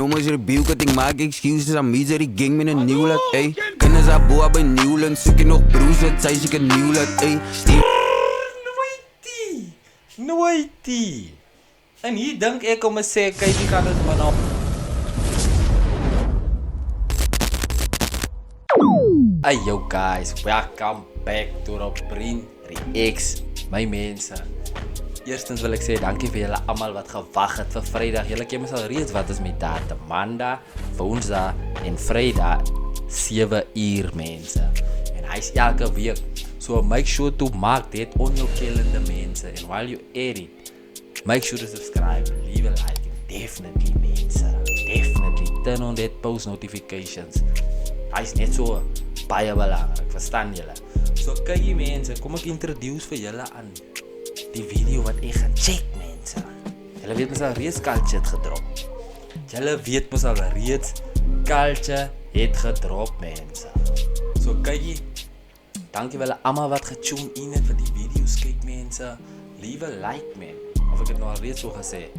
No more rebuke, ik maak excuses aan misery gang met een nieuw laat, ey. Kennis haar boa bij Nieuwland, zoek je nog broers, het zij ik een nieuw laat, ey. Nooitie. En hier denk ek om te sê, kyk die gaan dit man op. Hey yo guys, welcome back to Robrin Reacts, my mense. Eerstens wil ek sê dankie vir julle almal wat gewag het vir Vrydag. Julle ken mos al reeds wat is my datum. Maandag, Woensdag en Vrydag 7 uur mense. En hy's elke week. So make sure to mark that on your calendar mense. And while you edit, make sure to subscribe, leave a like and definitely mense. Definitely turn on that post notifications. Hy's net so baie belangrik, verstaan julle? So kyk jy mense, kom ek introduce vir julle aan die video wat ek gaan check mense. Julle weet mos al reeds Culture het gedrop. Julle weet mos al reeds Culture het gedrop mense. So kyk jy, dankie vir julle almal wat getune in het vir die video's kyk mense. Leave a like man. Of ek het nou al reeds so gesê.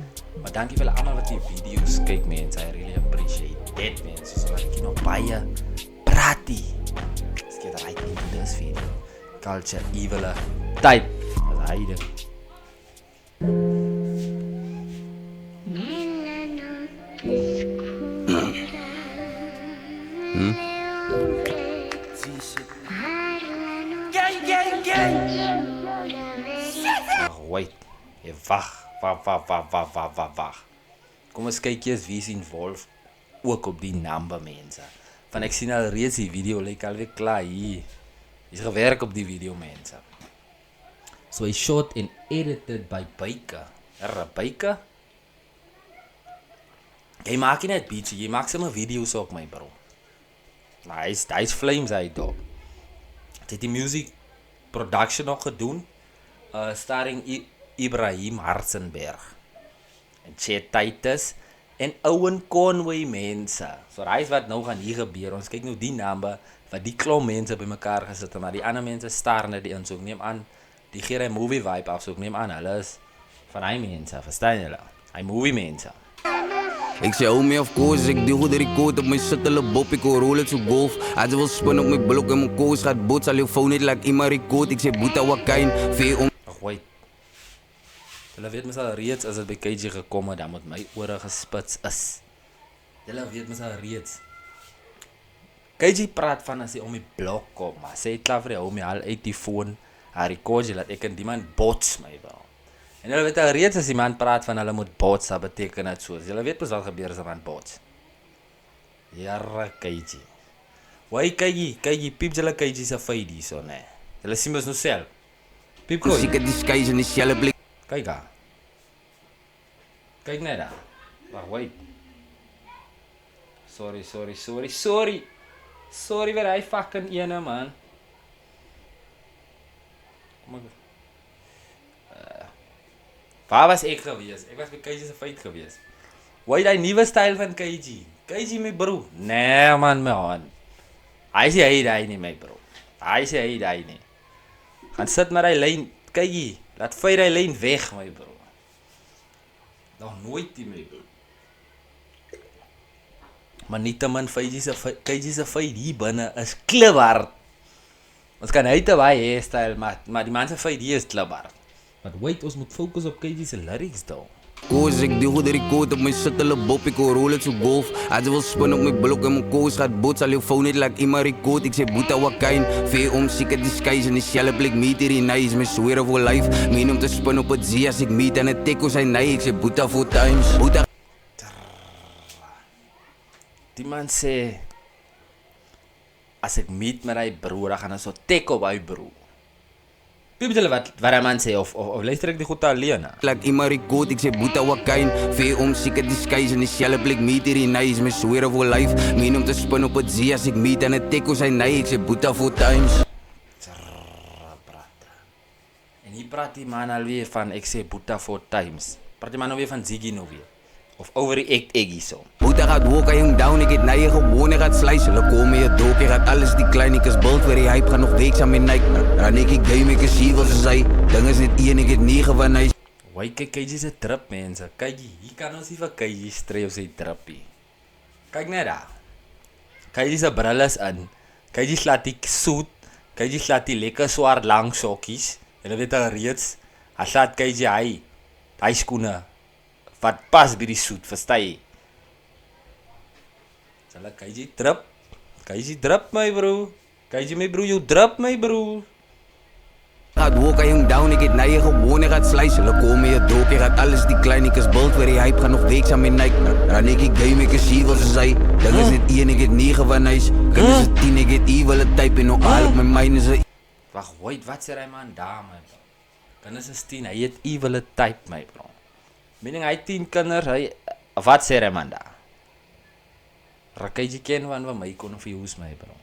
Maar dankie vir julle almal wat die video's kyk mense. I really appreciate that mense. So ek nog baie pratie. Let's get right into this video. Culture evil type. As hy dit. Wait. Wag. Kom ons kyk eers wie is involved ook op die number mense. Van ek sien al reeds die video lyk alweer klaar hier. Is gewerk op die video mense. So it's shot and edited by Baker. Baker? Jy maak nie net beats, jy maak sommer video's ook my bro. Maar hy's flames uit daar. Het die music production nog gedoen. Starring Ibrahim Hartzenberg. En Chet Titus. En Owen Conway mense. So hy's wat nou gaan hier gebeur. Ons kyk nou die name wat die klomp mense bymekaar gesit het, maar die ander mense staar net die in. So ek neem aan, die gee hy movie vibe af. So ek neem aan, hulle is van hy mense, verstaan julle? Hy movie mense. Ik zei, oh me of course, ik doe goed record op mijn suttele bop, ik hoor rollen zo golf. Als je wil spinnen op mijn blok en mijn koos gaat bots, al je phone niet like iemand record. Ik zei, boeta wakijn, vee om. Ach, wait. Julle weet mos al reeds as dit by KG gekom het, dan moet my ore gespits is. Julle weet mos al reeds. KG praat van as hy om die blok kom, maar sê klaar vir die homie al uit die phone, hy record jy, dat ek en die man bots my wel. En julle weet al reeds as die man praat van hulle moet bots, dat beteken het so. Julle weet mos wat gebeur as die man bots. Jarre KG. Wai KG, piep julle KG se fade hier so, nee. Julle sien mos nou self. Piep kooi. Dus ik heb die skies in die shelle blik. Kyk daar. Kyk net daar. Wag, wait. Sorry vir hy fucking ene man. Kom ek. Waar was ek gewees? Ek was by KG se feit gewees. Wait, die nuwe styl van KG. KG my bro. Nee man, my hand. Hy sê hy daai nie my bro. Hy sê hy daai nie. Gaan sit met hy lyn. KG, laat vy die lyn weg my bro. Nog nooit die my bro. Maar nie te min KG se feit hier binne is kliphard. Ons kan hy te baie hairstyle, maar die man se feit hier is kliphard. But wait, ons moet focus op KG se lyrics daar. Koos, ik doe goed record op mijn suttele bop, ik hoor rollen zo golf. Als je wil spinnen op mijn blok en mijn koos gaat bots, al je phone niet like iemand record. Ik zei, boeta wakijn, vee om, ziek het die skies in die shelle blik, meet hier in nice. Me zweren voor life, meen om te spinnen op het zee als ik meet en het teko zijn nee. Ik zei, boeta voor times, boeta. Die man sê, as ek meet met hy broer, dan gaan hy so tek op hy broer. Piep julle wat hy man sê, of luister ek die goed alleen? Like iemand record, ik zei, boeta wakijn, vee om, ziek het die skies in die shelle blik, meet hier in nice. Me zweren voor life, meen om te spinnen op het zee als ik meet en het teko zijn nee. Ik zei, boeta voor times. En hier praat die man alweer van, ek sê boeta for times. Praat die man alweer van Ziggy nou weer. Of overreact ek hier so. Boeta gaat woken, jong down, ik het naar je gewoon, ik gaat slicen. Le komen je dook, ik gaat alles die klein, ik is bult, weer die hype, gaat nog weeks aan mijn Nike. Dan ik game, ik is hier wat ze zei. Ding is net 1, ik het 9 van hij. Wai, kyk, KG se trip mense. Kyk, hier kan ons nie vir KG stree op sy tripie. Kyk net daar. KG se bril is in. KG slaat die soet. KG slaat die lekker swart lang sokkies. Hulle weet al reeds. Hy slaat KG hy skoene wat pas by die soet, verstaan jy? Sal ek KG drip? KG drip my bro. KG my bro, you drip my bro. Gaat walk aan jong down, ik het naar je gewoon, ik gaat slicen. Le kom je dook, ik gaat alles die klein, ik is bult, waar die hype gaan nog weeks aan mijn nek. Dan ik game, ik is hier wat ze zei. Dan is het 1, ik het 9 van huis. Kan is het 10, ik het evil, het type en nog al op mijn mind is het. Wacht, wait, wat sê hy man daar my bro? Kan is 10, hy het evil type my bro. Meaning hy 10 kinders, wat sê hy man daar? Rakkie ken van my confuse my bro.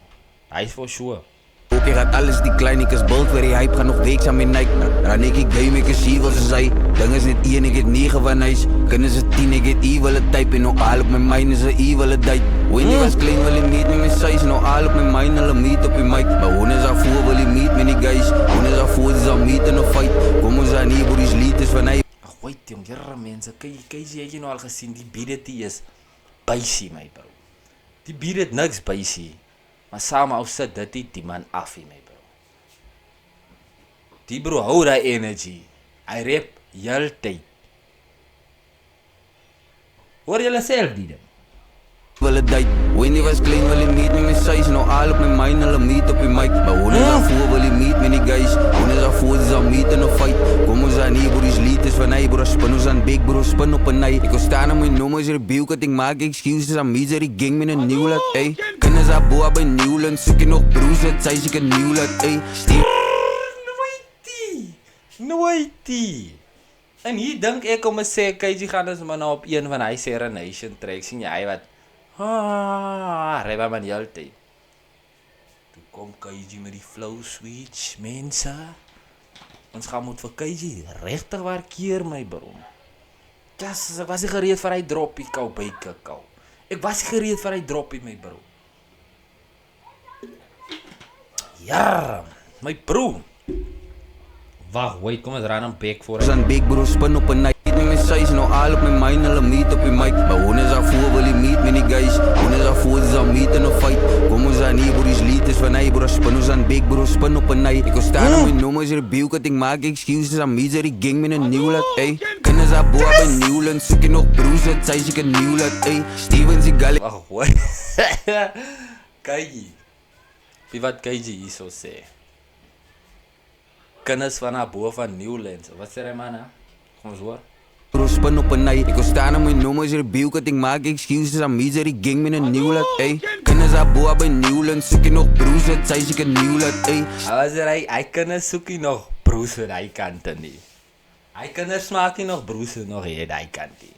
Hy is for sure. Ook ik gaat alles die klein, ik is bult, waar die hype gaan nog weeks aan mijn nek. Dan ik game, ik is hier wat ze zei. Dan is het 1, ik het 9 van huis. Kan is het 10, ik het evil, het type en nog al op mijn mind is het evil, het date. When je was klein, wil je meet met mijn size. Nog al op mijn mind, hulle meet op je mic. Maar hoe is dat voor, wil je meet met die guys. Hoe is dat voor, is dat meet in een fight. Kom ons aan hier, waar die lied is van hij. Ach, wait jong, jyre mense, kyk jy nou al gesien, die beat die is basic my bro. Die beat het niks basic. Maar saam ou sit dit die man af my bro. Die bro hou die energy. Hy rap heeltyd. Hoor julle self die ding? Wil het date. When je was klein, wil je meet met mijn size. Nou al op mijn mind, hulle meet op je mic. Maar hoe is dat voor, wil je meet met die guys. Hoe is dat voor, is dat meet in een fight. Kom ons aan hier, bro, die lied is van hij. Bro, spin ons aan big, bro, spin op een nij. Ik wil staan aan mijn nummers, hier beeld, ik maak excuses aan misery, gang met een nieuw laat, ey. Kunnen ze boa bij Nieuwland, zoek je nog broers, het zij zich een nieuw laat, ey. Nooit. En hier dink ek om te sê, KG gaan ons maar nou op een van hy Serenation tracks, sien jy wat? Reba man heeltyd. Toe kom KG met die flow switch, mense. Ons gaan moet vir KG regtig waar keer my bro. Yes, ek was nie gereed vir hy droppie kou byke kou. Ek was gereed vir hy droppie my bro. Ja, my bro. Wacht, wait, kom eens ran een bek voor Zijn big bro, spin op een night. Met mijn size, nou al op mijn mind, hulle meet op je mic. Maar hoe is dat voor, wil je meet met die guys. Hoe is dat voor, is dat meet in een fight. Kom ons aan hier, bro, die lied is van hij, bro. Spin ons aan big bro, spin op een night. Ik wil staan aan mijn nummers, hier beeld, ik maak excuses aan misery, gang met een nieuw laat, ey. Kunnen ze boa bij Nieuwland, zoek je nog broers, het zij zich een nieuw laat, ey. Steven Seagal. Wacht, wat? KG. Wie wat KG hier zo sê? Kennis van haar boven van Nieuwland. Wat sê hy man, hè? Kom eens hoor. Bro, spin op een night. Ik wil staan aan mijn nummers, hier beeld, ik maak excuses aan misery, gang met een nieuw laat, ey. Kunnen ze boa bij Nieuwland, zoek je nog broers, het zij zich een nieuw laat, ey. Hy kinders soek nie nog broers aan die kante nie. Hy kinders maak nie nog broers nog hier die kant nie.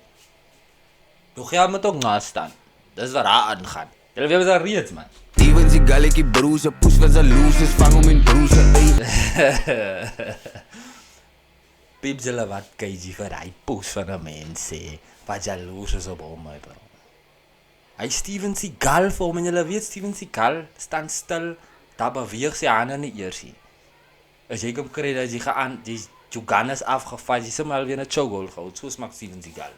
Toe geld moet ook naast staan. Dis wat daar aangaan. Julle weet wat reeds man. Steven Seagal, ik die broers, poes van zijn losers, vang om in broers, ey. Pieps julle wat KG vir hy poes van 'n mens sê. Wat jaloers is op hom my bro. Hy Steven Seagal vir hom en julle weet Steven Seagal staan stil. Daar beweeg sy hande nie eers nie. As jy kom kry dat jy gaan die Jogannes afgevat, jy sommer alweer 'n chokehold gehou, soos maak Steven Seagal.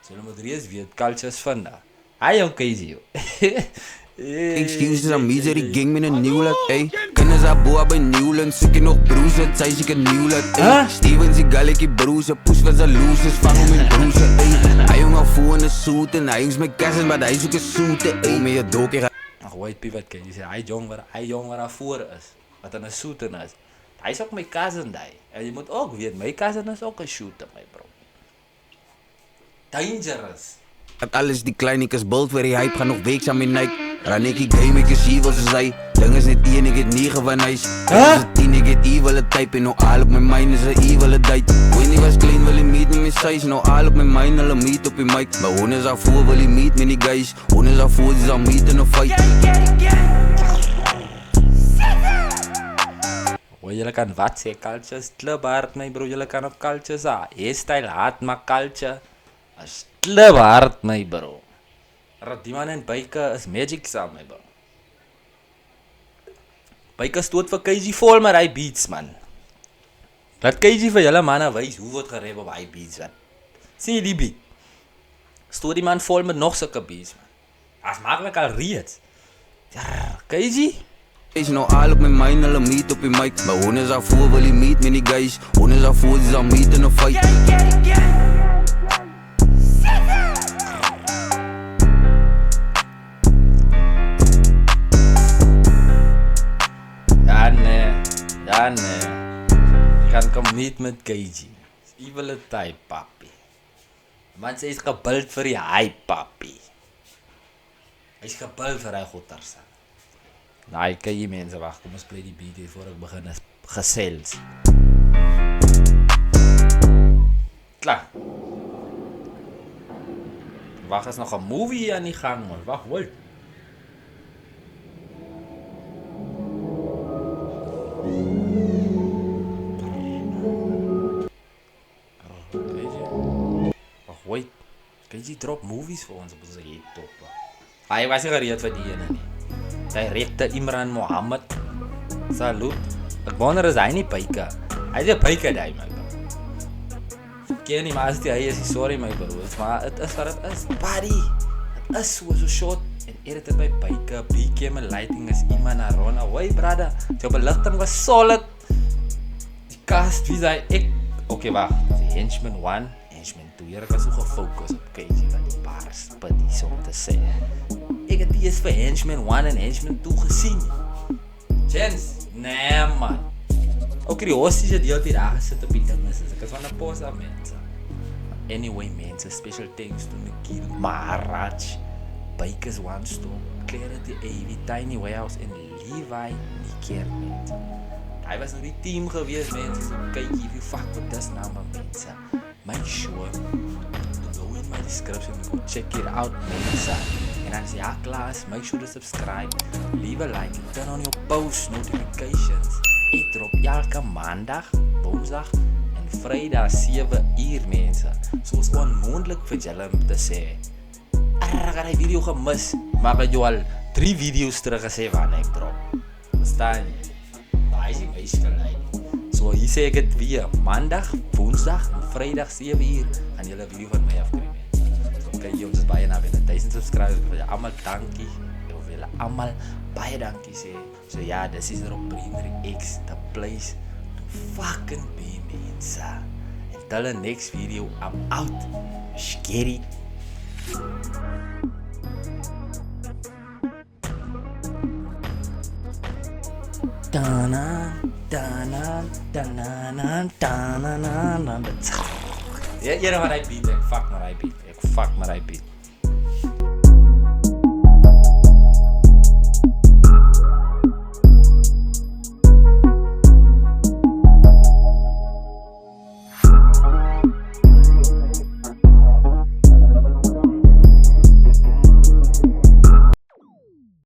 So jy moet reeds weet cultures vind daar. Hy jong KG. Excuses aan misery, gang met een nieuw laat, ey. Kunnen ze boa bij Nieuwland, zoek je nog broers, het zij zich een nieuw laat, ey. Steven Seagal, ik die broers, poes van zijn losers, vang om in broers, ey. Hij jong al voor in de soet en hij is mijn kassen, maar hij zoekt een soet, ey. Met je dook, je gaat... Ag, weet jy wat KG sê? Hy jong waar voor is, wat in 'n shooter is. Hy is ook my cousin daai. En jy moet ook weet, my cousin is ook 'n shooter my bro. Dangerous. Alles die klein, ik is bult, waar die hype gaan nog weeks aan mijn nek. Dan ik game, ik is hier wat ze zei. Dan is het 1, ik het 9 van huis. Dan is het 10, ik het evil, het type. En nou al op mijn mind is een evil, het date. When je was klein, wil je meet met mijn size. Nou al op mijn mind, hulle meet op je mic. Maar hoe is dat voor, wil je meet met die guys. Hoe is dat voor, is dat meet in een fight. Hoor julle kan wat sê, cultures klubhard my bro, julle kan op cultures hairstyle haat maar culture is klubhard my bro. Die man en Byke is magic saam my bro. Byke stoot vir KG vol met hy beats man. Laat KG vir julle manne wys hoe word gerap op hy beats man. Sien jy die beat? Stoot die man vol met nog sulke beats man. As makkelijk al reeds. Ja, KG? Is nou al op mijn mind, hulle meet op die mic. Maar hoe is dat voor, wil je meet met die guys? Hoe is dat voor, is dat meet in een fight? Ja, nee. Je gaat kom meet met KG. Evil type, papi. Man, sy is gebuild vir die hype, papi. Hy is gebuild vir hy goeie. Nee, KG mense, wacht, kom ons play die beat hier voor ek begin gesels. Klaar. Wacht, is nog een movie aan die gang, man. Wacht, hoor. Wait, KG drop movies vir ons op ons headtop. Hy was nie gereed vir die ene nie. Director Imran Mohammed. Salut. Ek wonder is hy nie Pyke. Hy is 'n Pyke daai my bro. Ek ken nie maar as hy is sorry my bro. Maar dit is wat dit is. Buddy. Dit is so short en edited by Pyke. BKM lighting is iemand Arona. Why brother? Die beligting was solid. Die cast wie hy ek. Okay, wag. Die Henchman 1 Henchman 2, ek was so gefocus op KG van die paars, putty, so om te sê. Ek het die eens vir Henchman 1 en Henchman 2 gesien. Chance? Nee man. Ook die hosties het heel die daar gesit op die dinges, ek is van die pos af mense. Anyway mense, special thanks to Nikhil Maharaj, Bikers One Stop, Clarity AV, Tiny Warehouse en Levi Nieker mense. Hy was nou die team gewees mense, so kyk hier wie fuck wat dis naam van mense. Make sure to go in my description and go check it out mense. En as jy klaar is, make sure to subscribe, leave a like and turn on your post notifications. Ek drop elke maandag, woensdag en vrydag 7 uur mense. Soos onmoontlik vir julle om te sê. Ek het die video gemis, maar ek het jou al 3 video's terug gesê wanneer ek drop. Verstaan jy? Daai is die meeste geleid. So hier sê ek het weer maandag, woensdag en vrydag 7 uur gaan julle 'n video van my afkry mense. So kyk jy ons is baie na binne 1000 subscribers. Ek wil julle almal dankie. Ek wil julle almal baie dankie sê. So ja, dis is op Brinery X, the place to fucking be mense. Until the next video, I'm out. Scary. Ja, hier maar hy beat, ek fuck maar hy beat.